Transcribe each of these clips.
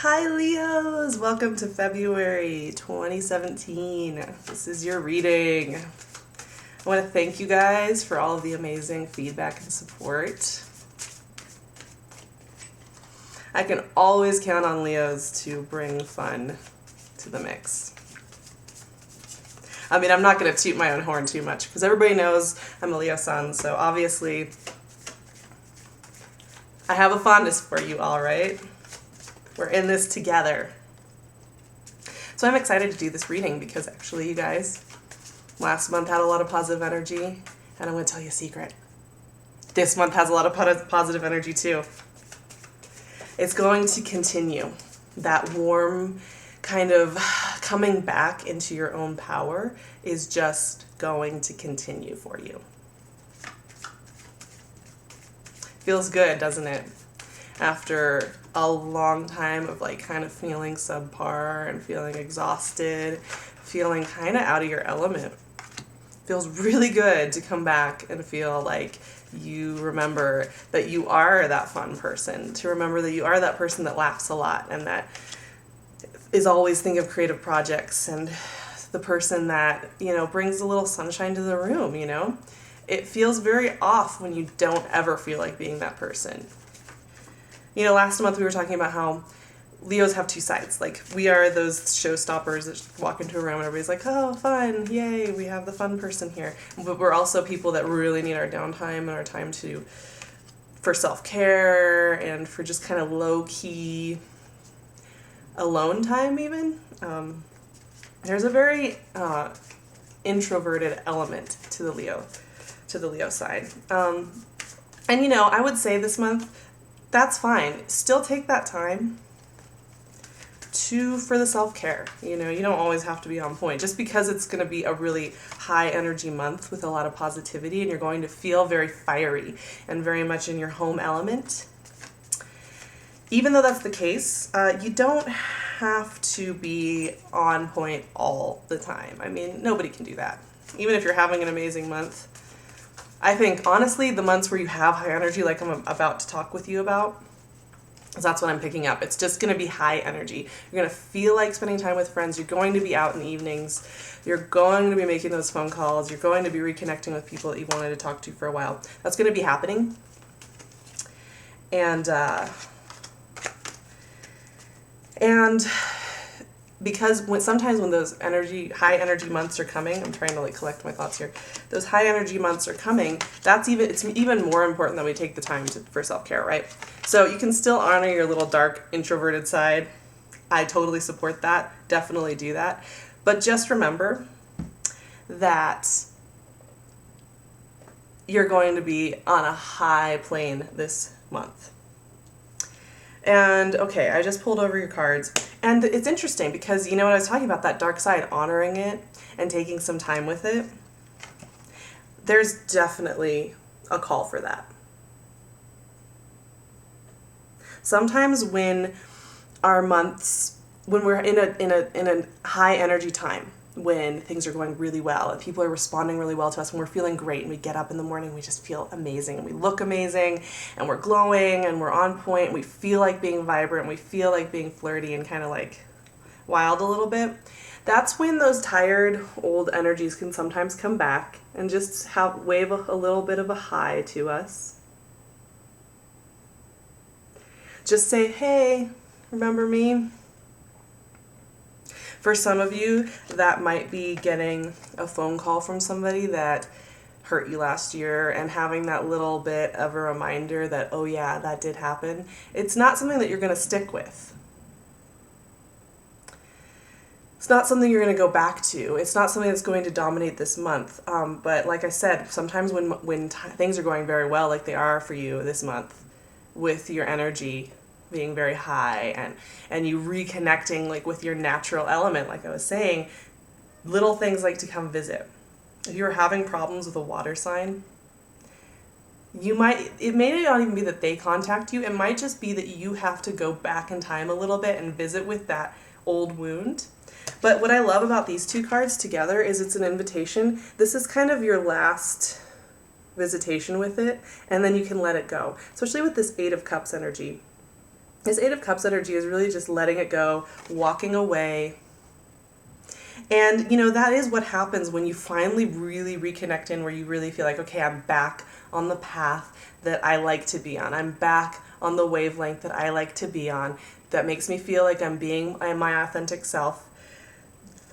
Hi Leos! Welcome to February 2017. This is your reading. I want to thank you guys for all of the amazing feedback and support. I can always count on Leos to bring fun to the mix. I mean, I'm not going to toot my own horn too much because everybody knows I'm a Leo sun, so obviously I have a fondness for you all, right? We're in this together. So I'm excited to do this reading because actually, you guys, last month had a lot of positive energy, and I'm going to tell you a secret. This month has a lot of positive energy too. It's going to continue. That warm kind of coming back into your own power is just going to continue for you. Feels good, doesn't it? After a long time of like kind of feeling subpar and feeling exhausted, feeling kind of out of your element. Feels really good to come back and feel like you remember that you are that fun person, to remember that you are that person that laughs a lot and that is always thinking of creative projects, and the person that, brings a little sunshine to the room, It feels very off when you don't ever feel like being that person. Last month we were talking about how Leos have two sides. Like, we are those showstoppers that walk into a room and everybody's like, oh, fun, yay, we have the fun person here. But we're also people that really need our downtime and our time for self-care and for just kind of low-key alone time even. There's a very introverted element to the Leo side. And I would say this month, that's fine. Still take that time for the self-care. You don't always have to be on point. Just because it's going to be a really high energy month with a lot of positivity and you're going to feel very fiery and very much in your home element. Even though that's the case, you don't have to be on point all the time. I mean, nobody can do that. Even if you're having an amazing month. I think, honestly, the months where you have high energy, like I'm about to talk with you about, that's what I'm picking up. It's just going to be high energy. You're going to feel like spending time with friends. You're going to be out in the evenings. You're going to be making those phone calls. You're going to be reconnecting with people that you wanted to talk to for a while. That's going to be happening. And because sometimes when those high energy months are coming, I'm trying to collect my thoughts here. Those high energy months are coming. It's even more important that we take the time for self-care, right? So you can still honor your little dark introverted side. I totally support that. Definitely do that. But just remember that you're going to be on a high plane this month. And okay, I just pulled over your cards. And it's interesting because, what I was talking about, that dark side, honoring it and taking some time with it. There's definitely a call for that. Sometimes when we're in a high energy time, when things are going really well and people are responding really well to us and we're feeling great and we get up in the morning, we just feel amazing and we look amazing and we're glowing and we're on point and we feel like being vibrant and we feel like being flirty and kind of like wild a little bit. That's when those tired old energies can sometimes come back and just wave a little bit of a hi to us. Just say, hey, remember me? For some of you, that might be getting a phone call from somebody that hurt you last year and having that little bit of a reminder that, oh yeah, that did happen. It's not something that you're going to stick with. It's not something you're going to go back to. It's not something that's going to dominate this month. But like I said, sometimes when things are going very well, like they are for you this month, with your energy being very high and you reconnecting with your natural element, like I was saying, little things like to come visit. If you're having problems with a water sign, it may not even be that they contact you. It might just be that you have to go back in time a little bit and visit with that old wound. But what I love about these two cards together is it's an invitation. This is kind of your last visitation with it, and then you can let it go. Especially with this 8 of Cups energy. This Eight of Cups energy is really just letting it go, walking away. And, that is what happens when you finally really reconnect in, where you really feel like, okay, I'm back on the path that I like to be on. I'm back on the wavelength that I like to be on, that makes me feel like I'm being my authentic self.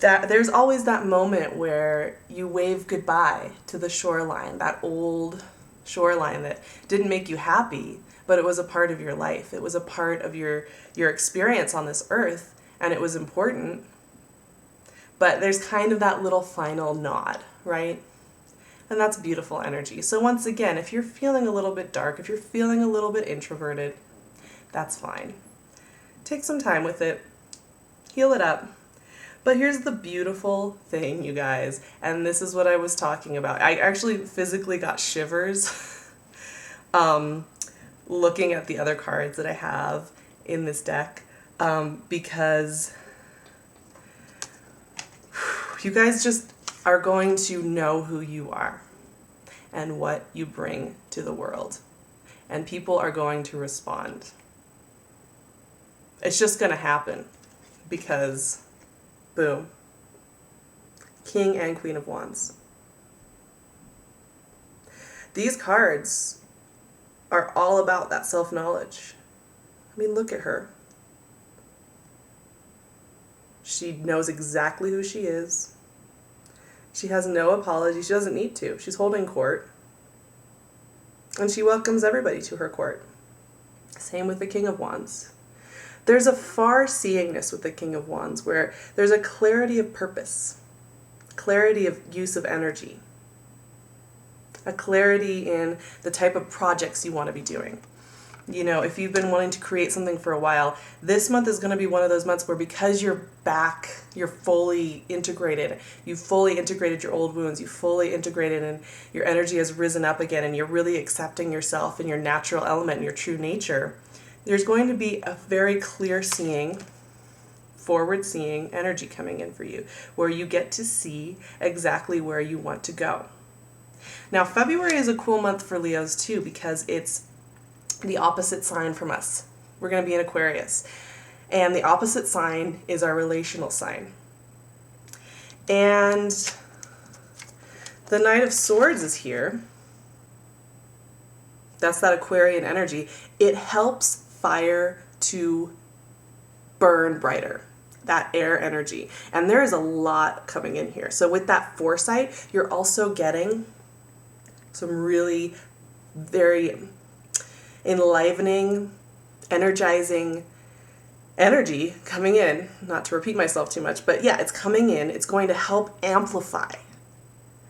That there's always that moment where you wave goodbye to the shoreline, that old shoreline that didn't make you happy, but it was a part of your life. It was a part of your experience on this earth, and it was important. But there's kind of that little final nod, right? And that's beautiful energy. So once again, if you're feeling a little bit dark, if you're feeling a little bit introverted, that's fine. Take some time with it. Heal it up. But here's the beautiful thing, you guys, and this is what I was talking about. I actually physically got shivers looking at the other cards that I have in this deck, because you guys just are going to know who you are and what you bring to the world. And people are going to respond. It's just going to happen because, boom, King and Queen of Wands. These cards are all about that self-knowledge. I mean, look at her. She knows exactly who she is. She has no apology. She doesn't need to. She's holding court. And she welcomes everybody to her court. Same with the King of Wands. There's a far-seeingness with the King of Wands where there's a clarity of purpose, clarity of use of energy, a clarity in the type of projects you want to be doing. If you've been wanting to create something for a while, this month is going to be one of those months where, because you're back, you're fully integrated. You've fully integrated your old wounds. You've fully integrated, and your energy has risen up again, and you're really accepting yourself and your natural element and your true nature. There's going to be a very clear seeing, forward seeing energy coming in for you, where you get to see exactly where you want to go. Now, February is a cool month for Leos too, because it's the opposite sign from us. We're going to be in Aquarius. And the opposite sign is our relational sign. And the Knight of Swords is here. That's that Aquarian energy. It helps fire to burn brighter. That air energy. And there is a lot coming in here. So with that foresight, you're also getting some really very enlivening, energizing energy coming in. Not to repeat myself too much, but yeah, it's coming in. It's going to help amplify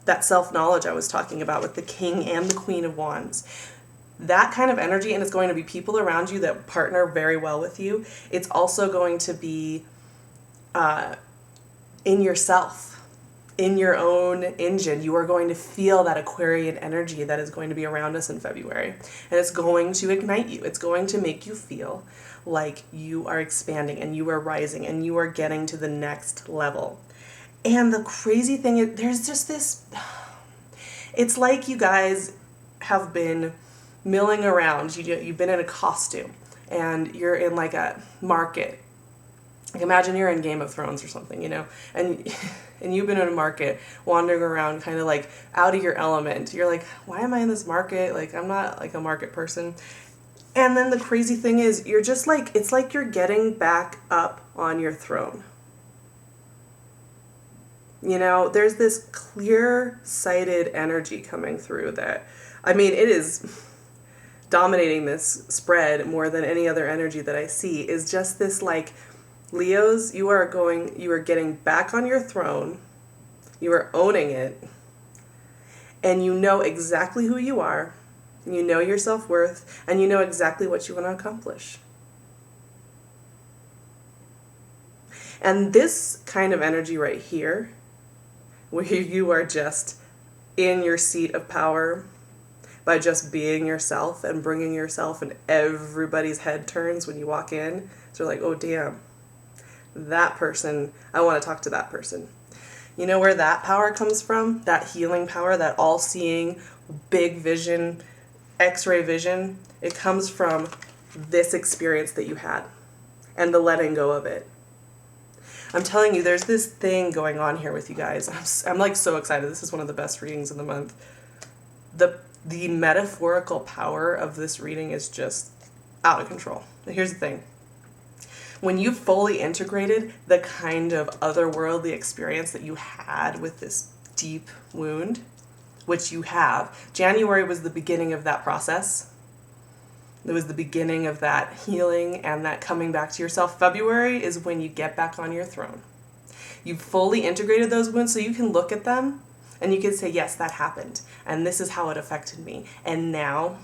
that self-knowledge I was talking about with the King and the Queen of Wands. That kind of energy, and it's going to be people around you that partner very well with you. It's also going to be in yourself. In your own engine, you are going to feel that Aquarian energy that is going to be around us in February. And it's going to ignite you. It's going to make you feel like you are expanding and you are rising and you are getting to the next level. And the crazy thing is, there's just this, it's like you guys have been milling around. You've been in a costume and you're in like a market. Like imagine you're in Game of Thrones or something, and you've been in a market wandering around kind of like out of your element. You're like, why am I in this market? Like, I'm not like a market person. And then the crazy thing is, you're just like, it's like you're getting back up on your throne. There's this clear-sighted energy coming through that, it is dominating this spread more than any other energy that I see, is just this like, Leos, you are getting back on your throne, you are owning it, and you know exactly who you are, you know your self-worth, and you know exactly what you want to accomplish. And this kind of energy right here, where you are just in your seat of power by just being yourself and bringing yourself, and everybody's head turns when you walk in, so they're like, oh damn, that person, I want to talk to that person. You know where that power comes from? That healing power, that all-seeing, big vision, X-ray vision. It comes from this experience that you had and the letting go of it. I'm telling you, there's this thing going on here with you guys. I'm like so excited. This is one of the best readings of the month. The metaphorical power of this reading is just out of control. Here's the thing. When you fully integrated the kind of otherworldly experience that you had with this deep wound, which you have, January was the beginning of that process. It was the beginning of that healing and that coming back to yourself. February is when you get back on your throne. You've fully integrated those wounds so you can look at them and you can say, yes, that happened. And this is how it affected me. And now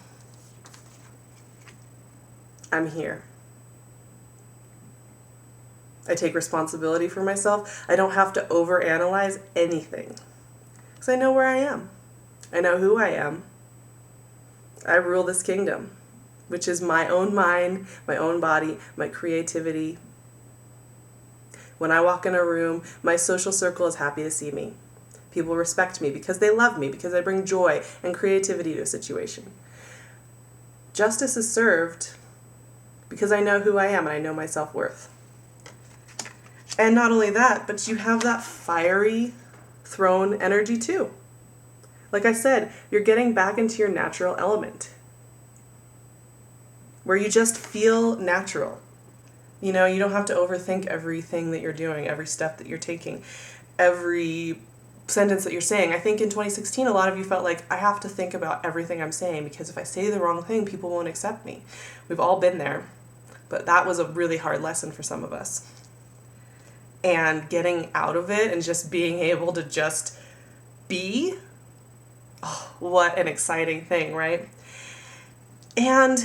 I'm here. I take responsibility for myself. I don't have to overanalyze anything because I know where I am. I know who I am. I rule this kingdom, which is my own mind, my own body, my creativity. When I walk in a room, my social circle is happy to see me. People respect me because they love me, because I bring joy and creativity to a situation. Justice is served because I know who I am and I know my self-worth. And not only that, but you have that fiery throne energy too. Like I said, you're getting back into your natural element, where you just feel natural. You know, you don't have to overthink everything that you're doing, every step that you're taking, every sentence that you're saying. I think in 2016, a lot of you felt like, I have to think about everything I'm saying because if I say the wrong thing, people won't accept me. We've all been there, but that was a really hard lesson for some of us. And getting out of it and just being able to just be, oh, what an exciting thing, right? And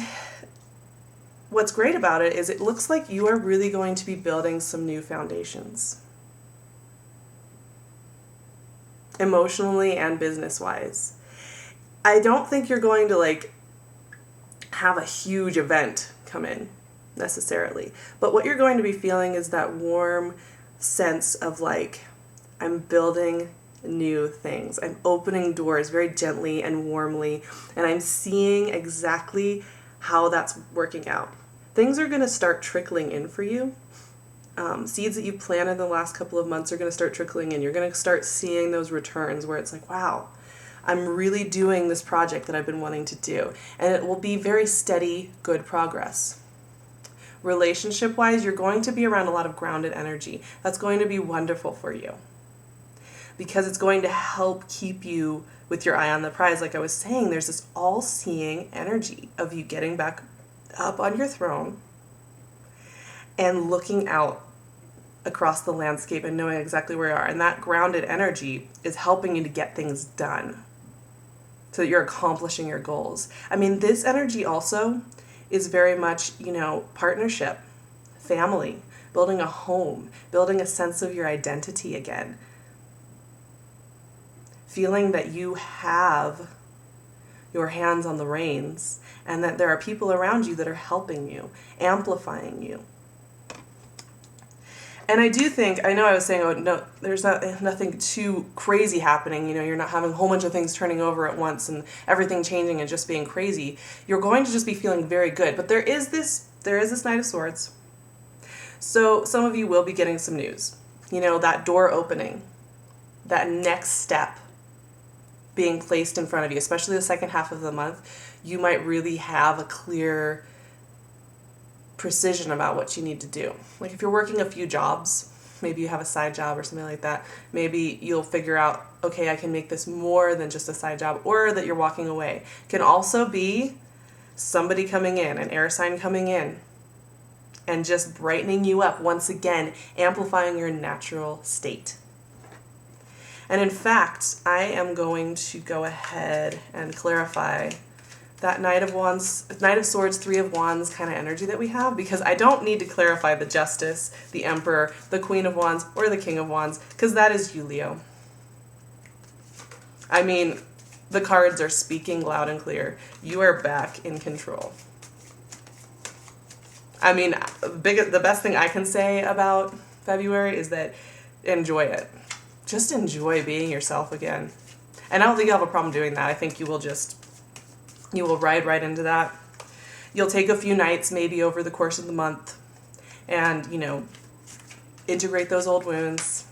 what's great about it is it looks like you are really going to be building some new foundations. Emotionally and business-wise. I don't think you're going to have a huge event come in necessarily. But what you're going to be feeling is that warm sense of I'm building new things. I'm opening doors very gently and warmly, and I'm seeing exactly how that's working out. Things are going to start trickling in for you. Seeds that you planted in the last couple of months are going to start trickling in. You're going to start seeing those returns where it's like, wow, I'm really doing this project that I've been wanting to do. And it will be very steady, good progress. Relationship-wise, you're going to be around a lot of grounded energy. That's going to be wonderful for you because it's going to help keep you with your eye on the prize. Like I was saying, there's this all-seeing energy of you getting back up on your throne and looking out across the landscape and knowing exactly where you are. And that grounded energy is helping you to get things done so that you're accomplishing your goals. I mean, this energy also is very much, partnership, family, building a home, building a sense of your identity again. Feeling that you have your hands on the reins and that there are people around you that are helping you, amplifying you. And I do think, I know I was saying, oh no, there's nothing too crazy happening. You're not having a whole bunch of things turning over at once and everything changing and just being crazy. You're going to just be feeling very good. But there is this Knight of Swords. So some of you will be getting some news. That door opening, that next step being placed in front of you, especially the second half of the month, you might really have a clear precision about what you need to do. Like if you're working a few jobs, maybe you have a side job or something like that, maybe you'll figure out, okay, I can make this more than just a side job, or that you're walking away. It can also be somebody coming in, an air sign coming in, and just brightening you up once again, amplifying your natural state. And in fact, I am going to go ahead and clarify that Knight of Swords, Three of Wands kind of energy that we have, because I don't need to clarify the Justice, the Emperor, the Queen of Wands, or the King of Wands, because that is you, Leo. I mean, the cards are speaking loud and clear. You are back in control. I mean, the best thing I can say about February is that enjoy it. Just enjoy being yourself again. And I don't think you'll have a problem doing that. I think you will ride right into that. You'll take a few nights maybe over the course of the month and, integrate those old wounds.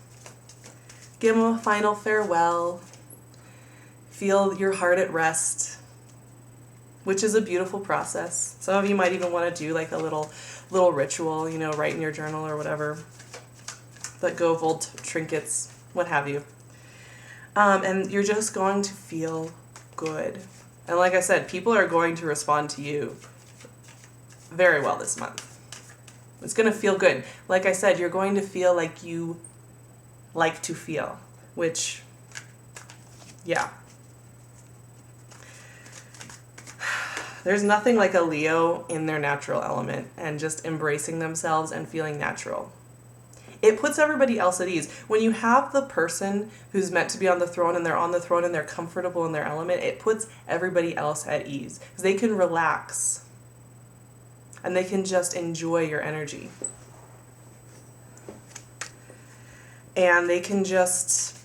Give them a final farewell. Feel your heart at rest, which is a beautiful process. Some of you might even want to do like a little ritual, write in your journal or whatever. Let go of old trinkets, what have you. And you're just going to feel good. And like I said, people are going to respond to you very well this month. It's going to feel good. Like I said, you're going to feel like you like to feel, which, yeah. There's nothing like a Leo in their natural element and just embracing themselves and feeling natural. It puts everybody else at ease. When you have the person who's meant to be on the throne and they're on the throne and they're comfortable in their element, it puts everybody else at ease because they can relax and they can just enjoy your energy. And they can just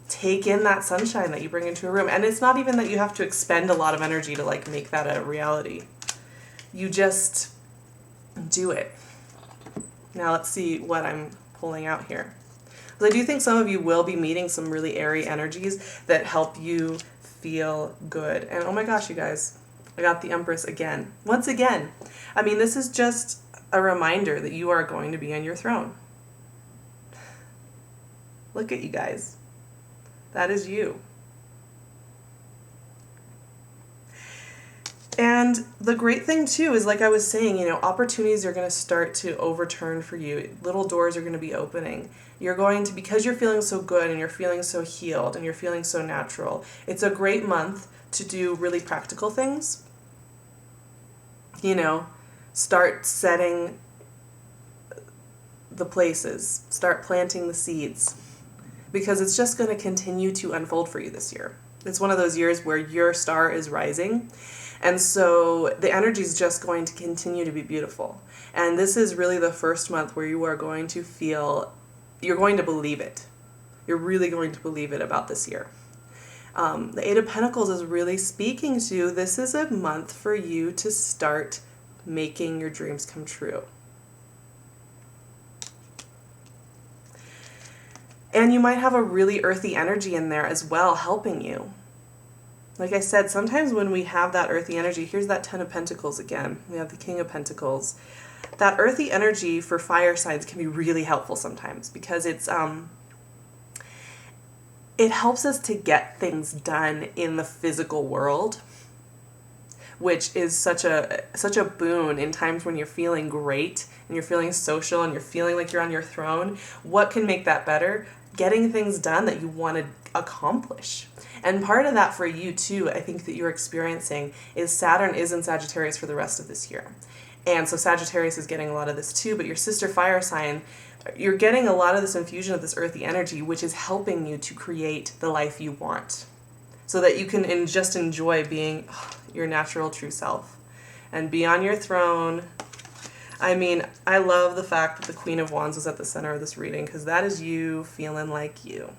take in that sunshine that you bring into a room. And it's not even that you have to expend a lot of energy to like make that a reality. You just do it. Now let's see what I'm pulling out here. Because I do think some of you will be meeting some really airy energies that help you feel good. And oh my gosh, you guys, I got the Empress again. Once again. I mean, this is just a reminder that you are going to be on your throne. Look at you guys. That is you. And the great thing too is, like I was saying, opportunities are going to start to overturn for you. Little doors are going to be opening. You're going to, because you're feeling so good and you're feeling so healed and you're feeling so natural, it's a great month to do really practical things. Start setting the places, start planting the seeds, because it's just going to continue to unfold for you this year. It's one of those years where your star is rising. And so the energy is just going to continue to be beautiful. And this is really the first month where you are going to feel, you're going to believe it. You're really going to believe it about this year. The Eight of Pentacles is really speaking to, this is a month for you to start making your dreams come true. And you might have a really earthy energy in there as well, helping you. Like I said, sometimes when we have that earthy energy, here's that Ten of Pentacles again. We have the King of Pentacles. That earthy energy for fire signs can be really helpful sometimes because it helps us to get things done in the physical world, which is such a boon in times when you're feeling great and you're feeling social and you're feeling like you're on your throne. What can make that better? Getting things done that you want to accomplish. And part of that for you too, I think that you're experiencing, is Saturn is in Sagittarius for the rest of this year. And so Sagittarius is getting a lot of this too, but your sister fire sign, you're getting a lot of this infusion of this earthy energy, which is helping you to create the life you want so that you can just enjoy being your natural true self and be on your throne. I mean, I love the fact that the Queen of Wands was at the center of this reading because that is you feeling like you.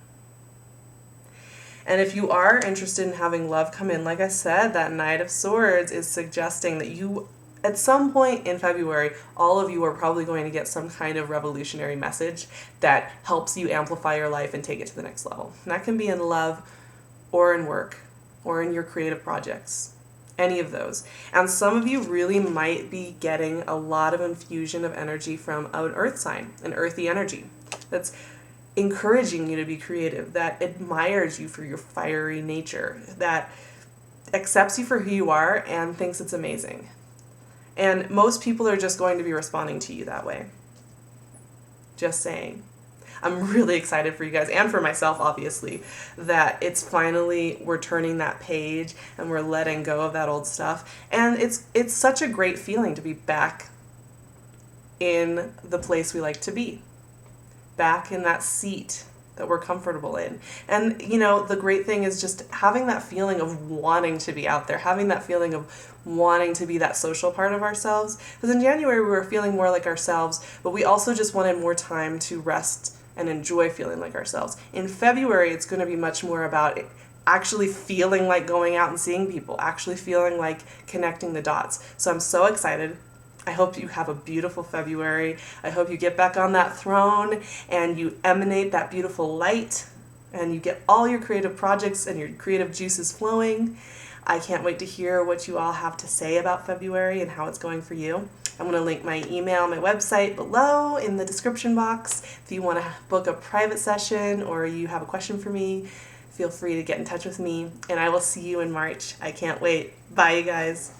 And if you are interested in having love come in, like I said, that Knight of Swords is suggesting that you, at some point in February, all of you are probably going to get some kind of revolutionary message that helps you amplify your life and take it to the next level. And that can be in love or in work or in your creative projects, any of those. And some of you really might be getting a lot of infusion of energy from an earth sign, an earthy energy that's encouraging you to be creative, that admires you for your fiery nature, that accepts you for who you are and thinks it's amazing. And most people are just going to be responding to you that way. Just saying. I'm really excited for you guys and for myself, obviously, that it's finally, we're turning that page and we're letting go of that old stuff. And it's such a great feeling to be back in the place we like to be. Back in that seat that we're comfortable in. And, the great thing is just having that feeling of wanting to be out there, having that feeling of wanting to be that social part of ourselves. Because in January, we were feeling more like ourselves, but we also just wanted more time to rest and enjoy feeling like ourselves. In February, it's going to be much more about actually feeling like going out and seeing people, actually feeling like connecting the dots. So I'm so excited. I hope you have a beautiful February. I hope you get back on that throne and you emanate that beautiful light and you get all your creative projects and your creative juices flowing. I can't wait to hear what you all have to say about February and how it's going for you. I'm going to link my email, my website below in the description box. If you want to book a private session or you have a question for me, feel free to get in touch with me. And I will see you in March. I can't wait. Bye, you guys.